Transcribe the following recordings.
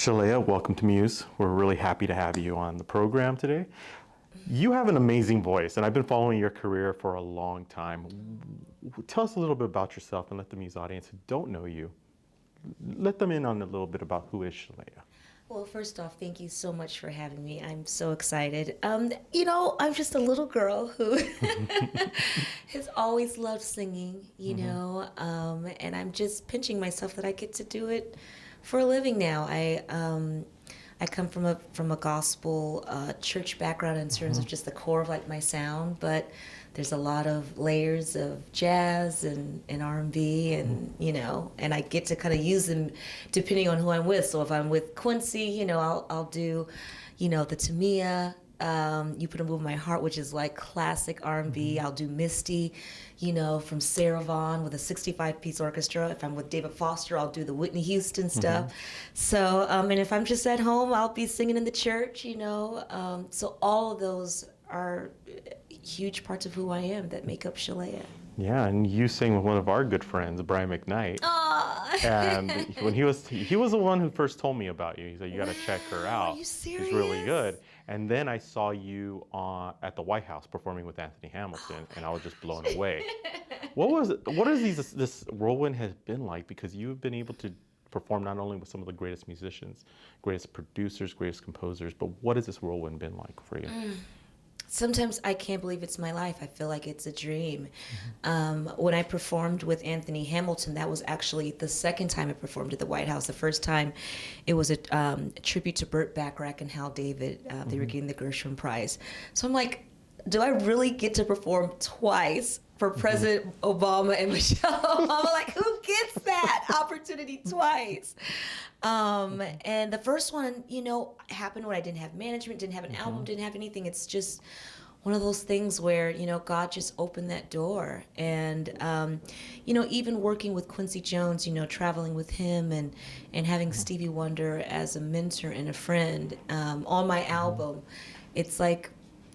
Sheléa, welcome to MUSE. We're really happy to have you on the program today. You have an amazing voice, and I've been following your career for a long time. Tell us a little bit about yourself and let the MUSE audience who don't know you, let them in on a little bit about who is Sheléa. Well, first off, thank you so much for having me. I'm so excited. I'm just a little girl who has always loved singing, and I'm just pinching myself that I get to do it for a living now. I come from a gospel church background in terms of just the core of like my sound, but there's a lot of layers of jazz and R&B and and I get to kind of use them depending on who I'm with. So if I'm with Quincy, I'll do the Tamia, You Put a Move in My Heart, which is like classic R&B. I'll do Misty, from Sarah Vaughan with a 65-piece orchestra. If I'm with David Foster, I'll do the Whitney Houston stuff. So, and if I'm just at home, I'll be singing in the church, So all of those are huge parts of who I am that make up Sheléa. Yeah, and you sing with one of our good friends, Brian McKnight. Aww. And when he was the one who first told me about you. He said, you got to check her out. Are you serious? She's really good. And then I saw you at the White House performing with Anthony Hamilton, and I was just blown away. What is this whirlwind has been like? Because you've been able to perform not only with some of the greatest musicians, greatest producers, greatest composers, but what has this whirlwind been like for you? Sometimes I can't believe it's my life. I feel like it's a dream. When I performed with Anthony Hamilton, that was actually the second time I performed at the White House. The first time, it was a tribute to Burt Bacharach and Hal David. They were getting the Gershwin Prize. So I'm like, do I really get to perform twice for President Obama and Michelle Obama? Like, who gets that opportunity twice? And the first one, happened when I didn't have management, didn't have an album, didn't have anything. It's just one of those things where, God just opened that door. And, even working with Quincy Jones, traveling with him and having Stevie Wonder as a mentor and a friend on my album, it's like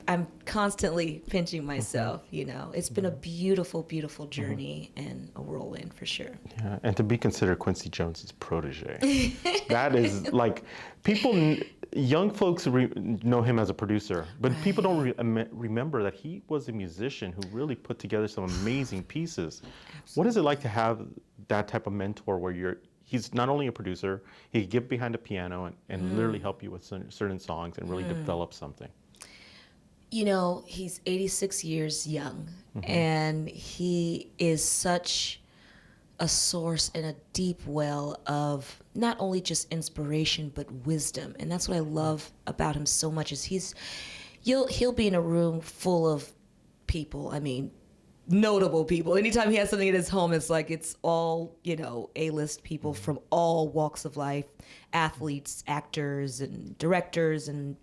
I'm constantly pinching myself, It's been a beautiful, beautiful journey and a whirlwind for sure. Yeah, and to be considered Quincy Jones' protege. That is like, young folks know him as a producer, but people don't remember that he was a musician who really put together some amazing pieces. Absolutely. What is it like to have that type of mentor where he's not only a producer, he can get behind a piano and literally help you with certain songs and really develop something? He's 86 years young, and he is such a source and a deep well of not only just inspiration, but wisdom. And that's what I love about him so much is he'll be in a room full of people. I mean, notable people. Anytime he has something in his home, it's like it's all, A-list people from all walks of life, athletes, actors, and directors, and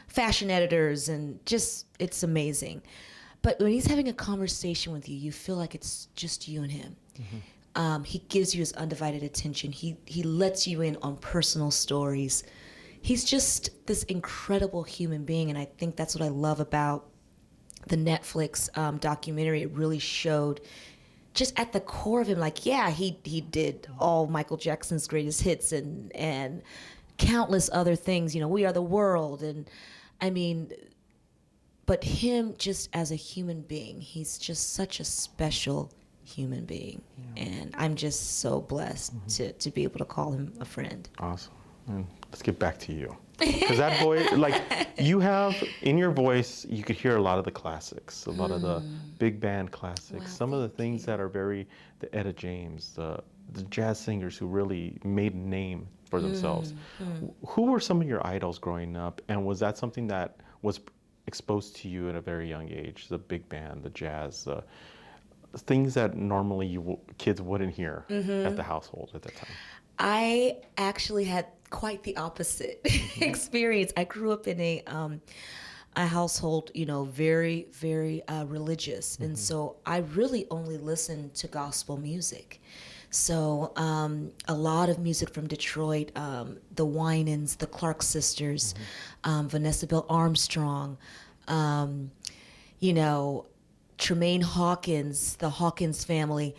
fashion editors, and just, it's amazing. But when he's having a conversation with you, you feel like it's just you and him. He gives you his undivided attention. He lets you in on personal stories. He's just this incredible human being, and I think that's what I love about the Netflix documentary. It really showed just at the core of him, like, yeah, he did all Michael Jackson's greatest hits and countless other things, We Are the World, and I mean, but him just as a human being, he's just such a special human being, and I'm just so blessed to be able to call him a friend. Awesome. And let's get back to you, because that voice, like, you have in your voice, you could hear a lot of the classics, a lot of the big band classics, Wow, some of the things that are the Etta James, the jazz singers who really made a name for themselves. Who were some of your idols growing up, and was that something that was exposed to you at a very young age? The big band, the jazz, things that normally kids wouldn't hear at the household at that time. I actually had quite the opposite experience. I grew up in a household, very, very religious, and so I really only listened to gospel music. So a lot of music from Detroit, the Winans, the Clark sisters, Vanessa Bell Armstrong, Tremaine Hawkins, the Hawkins family,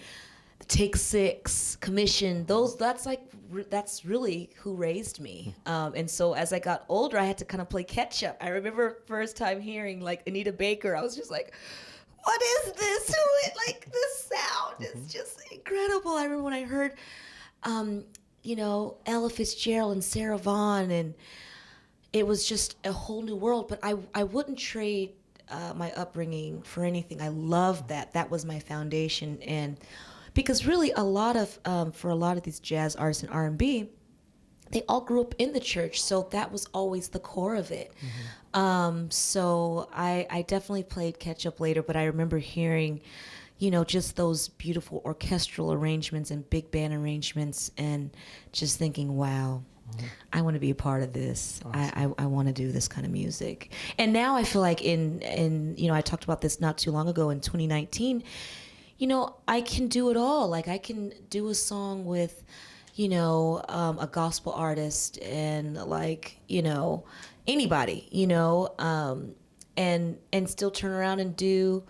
the Take Six, Commission. That's like that's really who raised me. And so as I got older, I had to kind of play catch up. I remember first time hearing like Anita Baker, I was just like, what is this? Like this sound is just incredible. I remember when I heard, Ella Fitzgerald and Sarah Vaughan, and it was just a whole new world. But I wouldn't trade my upbringing for anything. I loved that. That was my foundation. And because really for a lot of these jazz artists and R&B, they all grew up in the church, so that was always the core of it. So I definitely played catch up later, but I remember hearing, just those beautiful orchestral arrangements and big band arrangements, and just thinking, wow, I want to be a part of this. Awesome. I want to do this kind of music. And now I feel like I talked about this not too long ago in 2019, I can do it all. Like I can do a song with, a gospel artist and like, anybody, and still turn around and do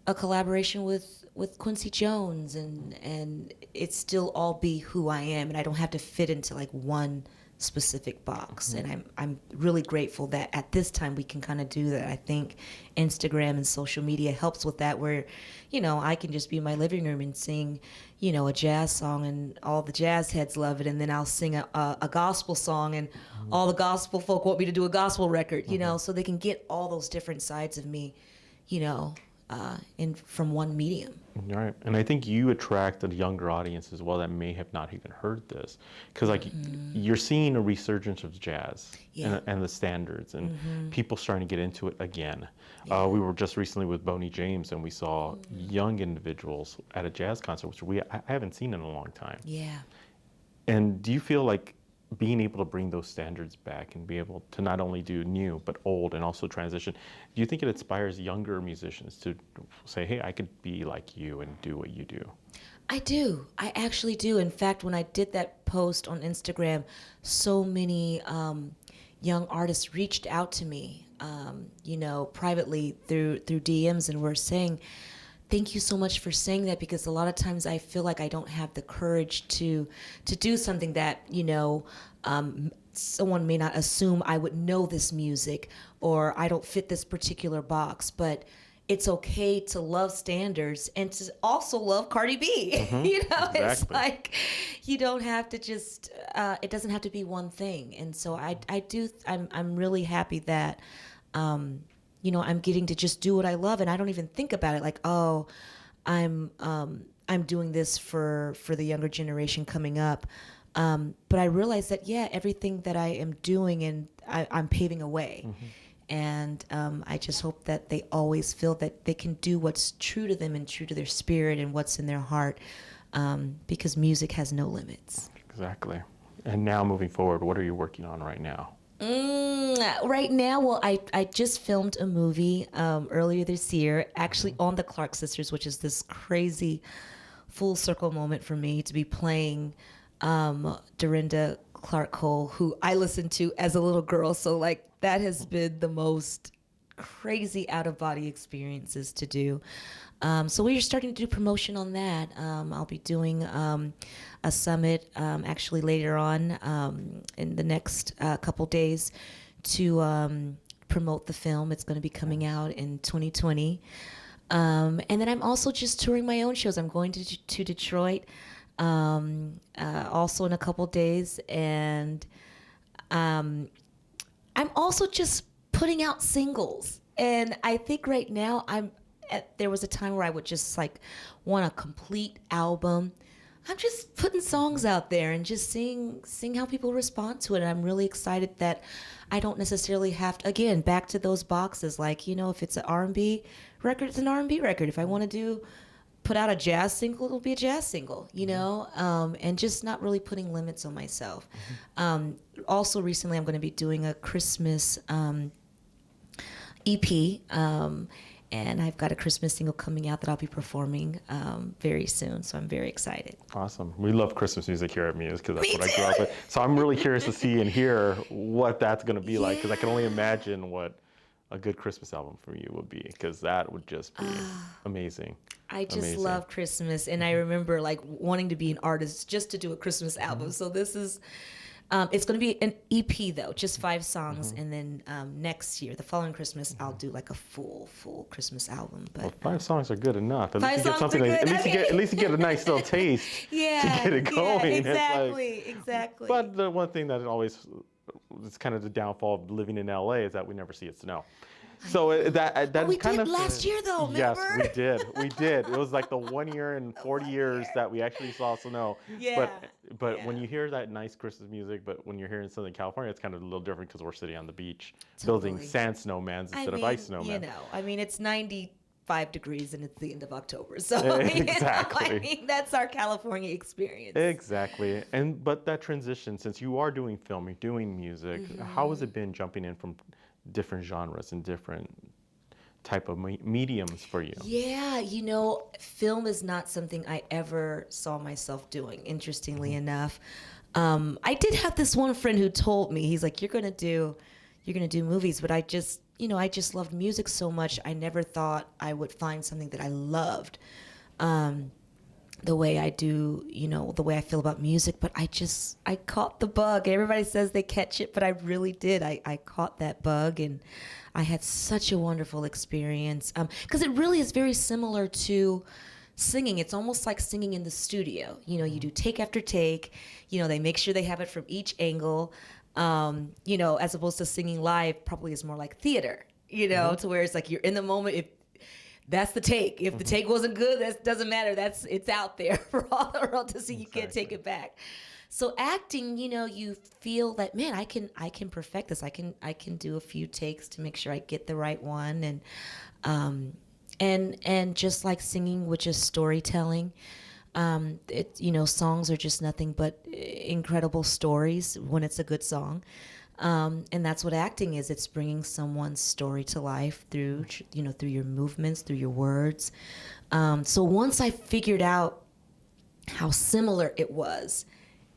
a collaboration with Quincy Jones and it still all be who I am, and I don't have to fit into like one specific box. And I'm really grateful that at this time we can kind of do that. I think Instagram and social media helps with that, where I can just be in my living room and sing a jazz song and all the jazz heads love it, and then I'll sing a gospel song and all the gospel folk want me to do a gospel record, so they can get all those different sides of me from one medium. Right. And I think you attract a younger audience as well that may have not even heard this, because like you're seeing a resurgence of jazz and the standards, and people starting to get into it again. We were just recently with Boney James, and we saw young individuals at a jazz concert, which I haven't seen in a long time. Yeah. And do you feel like being able to bring those standards back and be able to not only do new but old and also transition, do you think it inspires younger musicians to say, hey, I could be like you and do what you do? I do. I actually do. In fact, when I did that post on Instagram, so many young artists reached out to me, privately through DMs, and were saying, thank you so much for saying that, because a lot of times I feel like I don't have the courage to do something that, someone may not assume I would know this music, or I don't fit this particular box, but it's okay to love standards and to also love Cardi B. Exactly. It's like you don't have to just, it doesn't have to be one thing. And so I'm really happy that, I'm getting to just do what I love, and I don't even think about it like, oh, I'm doing this for the younger generation coming up. But I realize that, everything that I am doing, and I'm paving a way. And I just hope that they always feel that they can do what's true to them and true to their spirit and what's in their heart, because music has no limits. Exactly. And now moving forward, what are you working on right now? Right now, well, I just filmed a movie earlier this year, actually on the Clark Sisters, which is this crazy full circle moment for me to be playing Dorinda Clark Cole, who I listened to as a little girl. So like that has been the most crazy out of body experiences to do. So we're starting to do promotion on that. I'll be doing a summit actually later on in the next couple days to promote the film. It's going to be coming out in 2020. And then I'm also just touring my own shows. I'm going to Detroit also in a couple days. And I'm also just putting out singles. And I think right now there was a time where I would just like want a complete album. I'm just putting songs out there and just seeing how people respond to it. And I'm really excited that I don't necessarily have to, again, back to those boxes. Like, if it's an R&B record, it's an R&B record. If I want to put out a jazz single, it'll be a jazz single, and just not really putting limits on myself. Also recently, I'm going to be doing a Christmas EP, and I've got a Christmas single coming out that I'll be performing very soon, so I'm very excited. Awesome. We love Christmas music here at MUSE, because that's what I grew up with. So I'm really curious to see and hear what that's going to be like, because I can only imagine what a good Christmas album for you would be, because that would just be amazing. I just Amazing. love Christmas, and I remember like wanting to be an artist just to do a Christmas album. So this is, it's going to be an EP though, just 5 songs, and then next year, the following Christmas, I'll do like a full Christmas album. But Well, 5 songs are good enough. At 5 least you get songs something. are good. At least you get a nice little taste yeah, to get it going. It's exactly, exactly. But the one thing that it's kind of the downfall of living in LA is that we never see it snow. So that we kind did of last year though. Yes, Remember? we did. It was like the 1 year in 40 years that we actually saw snow. Yeah. But when you hear that nice Christmas music, but when you're here in Southern California, it's kind of a little different because we're sitting on the beach building sand snowmans instead of ice snowmen. You know, I mean, it's 95 degrees and it's the end of October, so Exactly. I mean, that's our California experience. Exactly. But that transition, since you are doing film, you're doing music, how has it been jumping in from different genres and different type of mediums for you? Yeah, you know, film is not something I ever saw myself doing, interestingly enough. I did have this one friend who told me, he's like, you're gonna do movies, but I just loved music so much, I never thought I would find something that I loved. The way I do, you know, the way I feel about music, but I caught the bug. Everybody says they catch it, but I really did. I caught that bug, and I had such a wonderful experience. Because it really is very similar to singing. It's almost like singing in the studio. You know, you do take after take. You know, they make sure they have it from each angle. You know, as opposed to singing live, probably is more like theater. You know, to where it's like you're in the moment. That's the take. If the take wasn't good, that doesn't matter. It's out there for all the world to see. You can't take it back. So acting, you know, you feel that, man, I can perfect this. I can do a few takes to make sure I get the right one, and just like singing, which is storytelling. You know, songs are just nothing but incredible stories when it's a good song. And that's what acting is. It's bringing someone's story to life through your movements, through your words. So once I figured out how similar it was,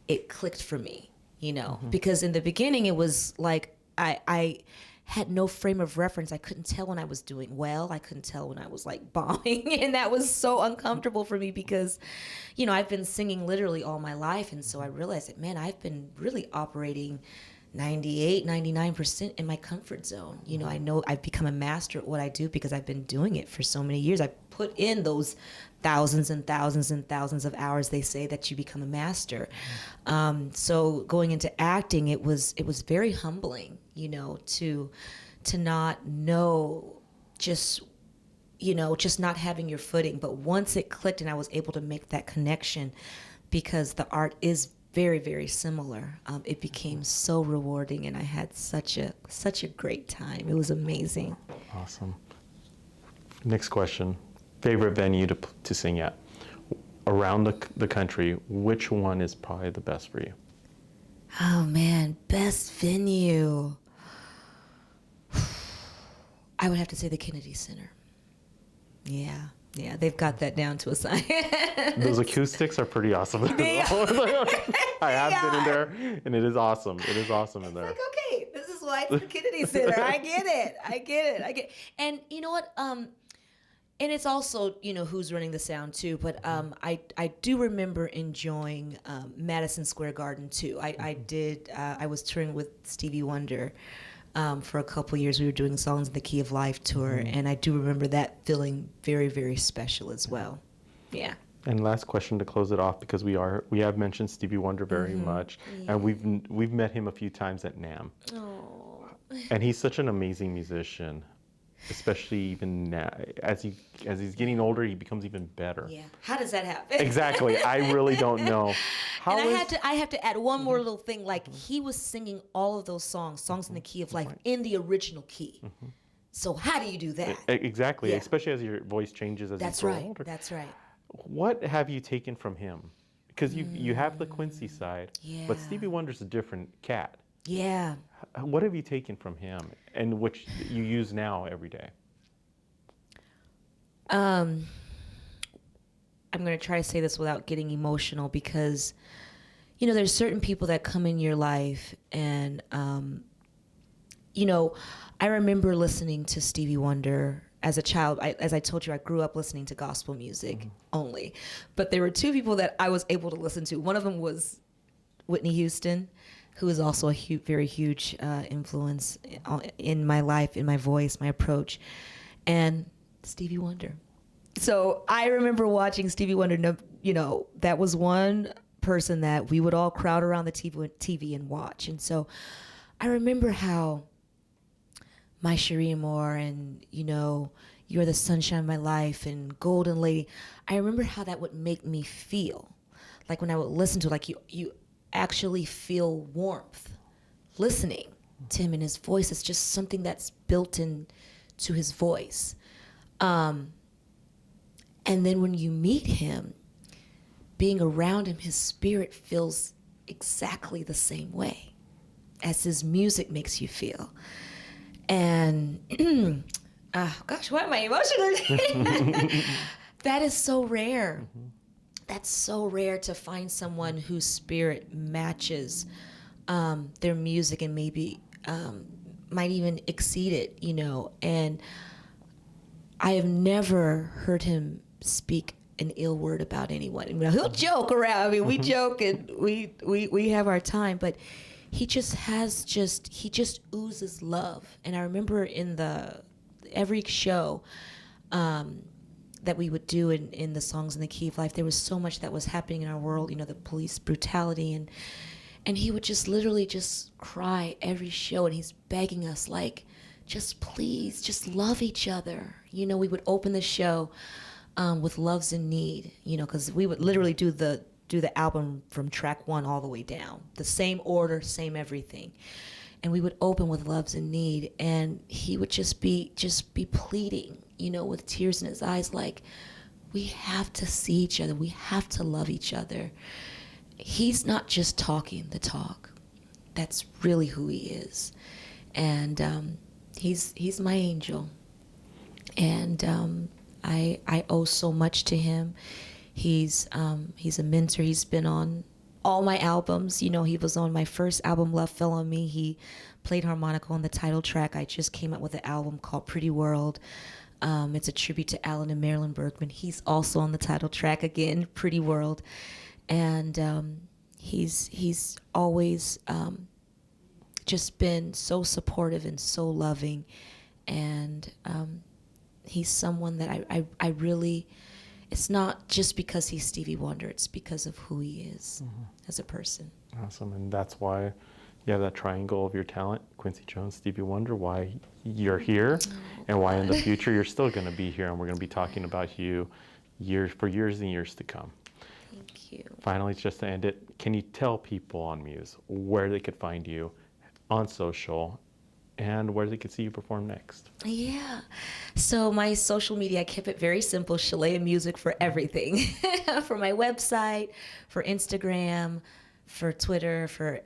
it clicked for me, you know, because in the beginning it was like I had no frame of reference. I couldn't tell when I was doing well. I couldn't tell when I was like bombing. And that was so uncomfortable for me because, you know, I've been singing literally all my life. And so I realized that, man, I've been really operating 98, 99% in my comfort zone. You know, I know I've become a master at what I do because I've been doing it for so many years. I put in those thousands and thousands and thousands of hours they say that you become a master. So going into acting, it was very humbling, you know, to not know, just not having your footing. But once it clicked and I was able to make that connection, because the art is very, very similar. It became so rewarding, and I had such a great time. It was amazing. Awesome. Next question. Favorite venue to sing at? Around the country, which one is probably the best for you? Oh man, best venue. I would have to say the Kennedy Center. Yeah, they've got that down to a science. Those acoustics are pretty awesome. I have been in there, and it is awesome. It is awesome in there. Like, okay, this is why it's the Kennedy Center. I get it. And you know what? And it's also, you know, who's running the sound too. But I do remember enjoying Madison Square Garden too. I was touring with Stevie Wonder for a couple years. We were doing Songs in the Key of Life tour, and I do remember that feeling very, very special as well. Yeah. And last question to close it off, because we have mentioned Stevie Wonder very much, and we've met him a few times at NAMM. Oh. And he's such an amazing musician, especially even now. As he's getting older, he becomes even better. Yeah. How does that happen? Exactly. I really don't know. I have to add one more little thing. Like, he was singing all of those songs in the Key of Life, in the original key. So how do you do that? Exactly. Yeah. Especially as your voice changes as you grow older. That's right. What have you taken from him? Because you have the Quincy side, but Yeah. Stevie Wonder's a different cat. Yeah. What have you taken from him, and which you use now every day? I'm going to try to say this without getting emotional, because, you know, there's certain people that come in your life, and you know, I remember listening to Stevie Wonder as a child. As I told you, I grew up listening to gospel music only. But there were two people that I was able to listen to. One of them was Whitney Houston, who is also a very huge influence in my life, in my voice, my approach, and Stevie Wonder. So I remember watching Stevie Wonder, you know, that was one person that we would all crowd around the TV and watch. And so I remember how My Chanté Moore and, you know, You're the Sunshine of My Life and Golden Lady, I remember how that would make me feel. Like when I would listen to it, like you actually feel warmth listening to him, and his voice is just something that's built in to his voice. And then when you meet him, being around him, his spirit feels exactly the same way as his music makes you feel. And, gosh, why am I emotional? That is so rare. That's so rare to find someone whose spirit matches their music and maybe might even exceed it, you know. And I have never heard him speak an ill word about anyone. You know, he'll joke around. I mean, we joke and we have our time, but he just oozes love. And I remember in every show that we would do in the Songs in the Key of Life, there was so much that was happening in our world, you know, the police brutality, and he would just literally just cry every show, and he's begging us, like, just please, just love each other. You know, we would open the show with Love's in Need, you know, because we would literally do the album from track 1 all the way down, the same order, same everything. And we would open with Love's in Need, and he would just be pleading, you know, with tears in his eyes, like, we have to see each other, we have to love each other. He's not just talking the talk. That's really who he is. And he's my angel. And I owe so much to him. He's a mentor. He's been on all my albums. You know, he was on my first album, Love Fell on Me. He played harmonica on the title track. I just came out with an album called Pretty World. It's a tribute to Alan and Marilyn Bergman. He's also on the title track again, Pretty World. And he's always just been so supportive and so loving. And he's someone that I really, it's not just because he's Stevie Wonder, it's because of who he is as a person. Awesome. And that's why you have that triangle of your talent, Quincy Jones, Stevie Wonder, why you're here, and why in the future you're still going to be here, and we're going to be talking about you for years and years to come. Thank you. Finally, just to end it, can you tell people on MUSE where they could find you on social and where they could see you perform next? Yeah. So my social media, I kept it very simple, Sheléa Music for everything. For my website, for Instagram, for Twitter, for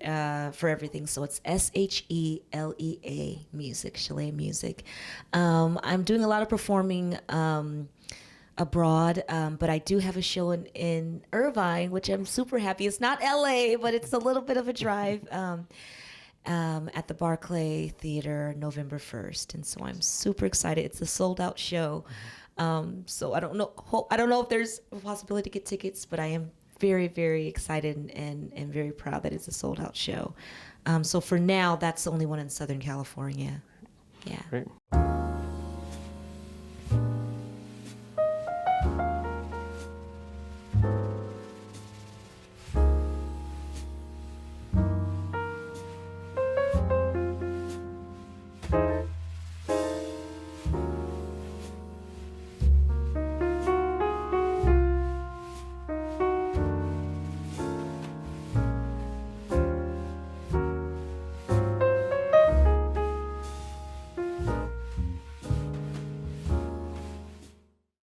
everything. So it's SHELEA Music, Sheléa Music. I'm doing a lot of performing abroad, but I do have a show in Irvine, which I'm super happy. It's not LA, but it's a little bit of a drive. At the Barclay Theater, November 1st, and so I'm super excited. It's a sold-out show, so I don't know if there's a possibility to get tickets, but I am very, very excited and very proud that it's a sold-out show. So for now, that's the only one in Southern California. Yeah. Great.